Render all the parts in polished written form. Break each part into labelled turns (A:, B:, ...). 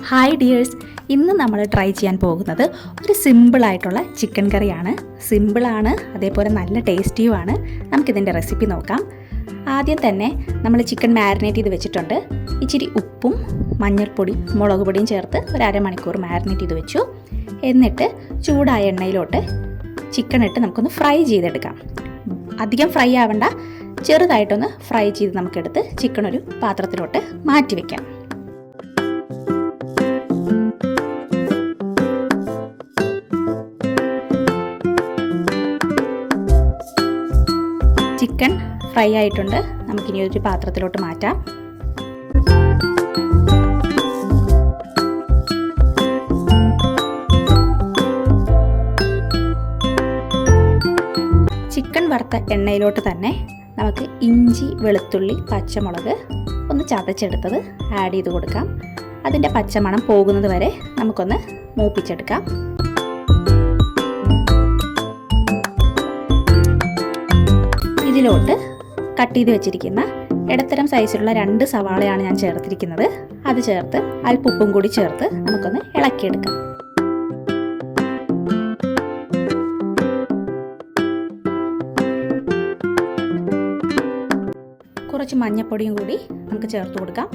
A: Hi dears, ഇന്ന് നമ്മൾ try ചെയ്യാൻ പോകുന്നത് ഒരു സിമ്പിളായിട്ടുള്ള ചിക്കൻ കറിയാണ്. സിമ്പിളാണ്, അതേപോലെ നല്ല ടേസ്റ്റിയുമാണ്. നമുക്കിതിൻ്റെ റെസിപ്പി നോക്കാം. ആദ്യം തന്നെ നമ്മൾ ചിക്കൻ മാരിനേറ്റ് ചെയ്ത് വെച്ചിട്ടുണ്ട്. ഇച്ചിരി ഉപ്പും മഞ്ഞൾപ്പൊടി മുളക് പൊടിയും ചേർത്ത് ഒരു അരമണിക്കൂർ മാരിനേറ്റ് ചെയ്ത് വെച്ചു. എന്നിട്ട് ചൂടായ എണ്ണയിലോട്ട് ചിക്കൻ ഇട്ട് നമുക്കൊന്ന് ഫ്രൈ ചെയ്തെടുക്കാം. അധികം ഫ്രൈ ആവണ്ട, ചെറുതായിട്ടൊന്ന് ഫ്രൈ ചെയ്ത് നമുക്കെടുത്ത് ചിക്കൻ ഒരു പാത്രത്തിലോട്ട് മാറ്റി വയ്ക്കാം. ചിക്കൻ ഫ്രൈ ആയിട്ടുണ്ട്. നമുക്കിനി ഒരു പാത്രത്തിലോട്ട് മാറ്റാം. ചിക്കൻ വറുത്ത എണ്ണയിലോട്ട് തന്നെ നമുക്ക് ഇഞ്ചി, വെളുത്തുള്ളി, പച്ചമുളക് ഒന്ന് ചതച്ചെടുത്തത് ആഡ് ചെയ്ത് കൊടുക്കാം. അതിൻ്റെ പച്ചമണം പോകുന്നത് വരെ നമുക്കൊന്ന് മൂപ്പിച്ചെടുക്കാം. ഇതിലോട്ട് കട്ട് ചെയ്ത് വെച്ചിരിക്കുന്ന ഇടത്തരം സൈസിലുള്ള 2 സവാളയാണ് ഞാൻ ചേർത്തിരിക്കുന്നത്. അത് ചേർത്ത് അല്പം ഉപ്പും കൂടി ചേർത്ത് നമുക്കൊന്ന് ഇളക്കിയെടുക്കാം. കുറച്ച് മഞ്ഞൾപ്പൊടിയും കൂടി നമുക്ക് ചേർത്ത് കൊടുക്കാം.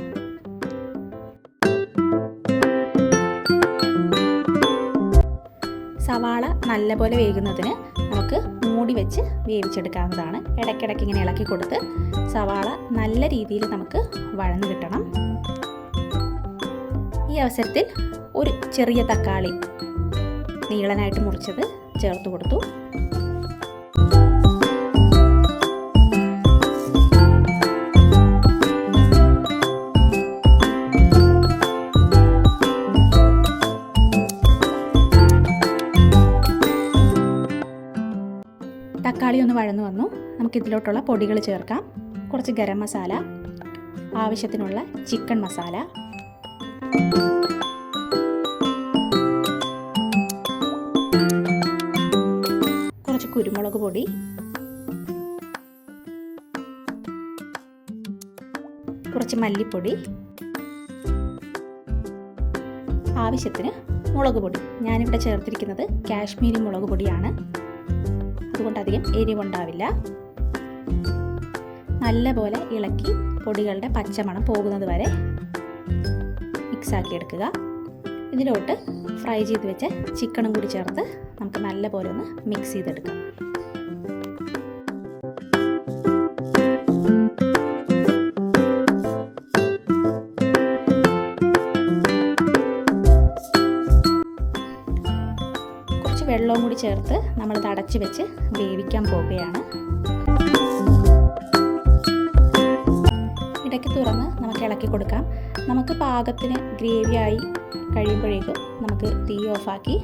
A: സവാള നല്ലപോലെ വേകുന്നതിന് നമുക്ക് മൂടി വെച്ച് വേവിച്ചെടുക്കാവുന്നതാണ്. ഇടയ്ക്കിടയ്ക്ക് ഇങ്ങനെ ഇളക്കി കൊടുത്ത് സവാള നല്ല രീതിയിൽ നമുക്ക് വഴന്ന് കിട്ടണം. ഈ അവസരത്തിൽ ഒരു ചെറിയ തക്കാളി നീളനായിട്ട് മുറിച്ചത് ചേർത്ത് കൊടുത്തു. തക്കാളി ഒന്ന് വഴന്നു വന്നു. നമുക്കിതിലോട്ടുള്ള പൊടികൾ ചേർക്കാം. കുറച്ച് ഗരം മസാല, ആവശ്യത്തിനുള്ള ചിക്കൻ മസാല, കുറച്ച് കുരുമുളക് പൊടി, കുറച്ച് മല്ലിപ്പൊടി, ആവശ്യത്തിന് മുളക് പൊടി. ഞാനിവിടെ ചേർത്തിരിക്കുന്നത് കാശ്മീരി മുളക് പൊടിയാണ്. അതുകൊണ്ട് അധികം എരിവുണ്ടാവില്ല. നല്ലപോലെ ഇളക്കി പൊടികളുടെ പച്ചമണം പോകുന്നത് വരെ മിക്സാക്കി എടുക്കുക. ഇതിലോട്ട് ഫ്രൈ ചെയ്ത് വെച്ച ചിക്കനും കൂടി ചേർത്ത് നമുക്ക് നല്ലപോലെ ഒന്ന് മിക്സ് ചെയ്തെടുക്കാം. വെള്ളവും കൂടി ചേർത്ത് നമ്മളിത് അടച്ച് വെച്ച് വേവിക്കാൻ പോവുകയാണ്. ഇടയ്ക്ക് തുറന്ന് നമുക്ക് ഇളക്കി കൊടുക്കാം. നമുക്ക് പാകത്തിന് ഗ്രേവിയായി കഴിയുമ്പോഴേക്കും നമുക്ക് തീ ഓഫാക്കി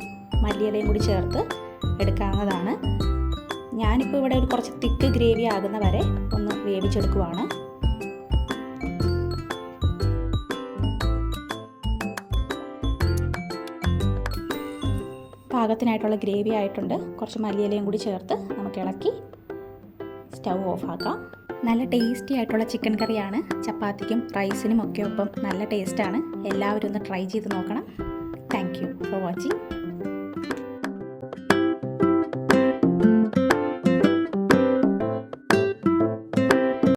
A: മല്ലിയിലയും കൂടി ചേർത്ത് എടുക്കാവുന്നതാണ്. ഞാനിപ്പോൾ ഇവിടെ ഒരു കുറച്ച് തിക്ക് ഗ്രേവി ആകുന്ന വരെ ഒന്ന് വേവിച്ചെടുക്കുവാണ്. പാകത്തിനായിട്ടുള്ള ഗ്രേവി ആയിട്ടുണ്ട്. കുറച്ച് മല്ലിയിലയും കൂടി ചേർത്ത് നമുക്ക് ഇളക്കി സ്റ്റൗ ഓഫാക്കാം. നല്ല ടേസ്റ്റി ആയിട്ടുള്ള ചിക്കൻ കറിയാണ്. ചപ്പാത്തിക്കും റൈസിനും ഒക്കെ ഒപ്പം നല്ല ടേസ്റ്റാണ്. എല്ലാവരും ഒന്ന് ട്രൈ ചെയ്ത് നോക്കണം. Thank you for watching.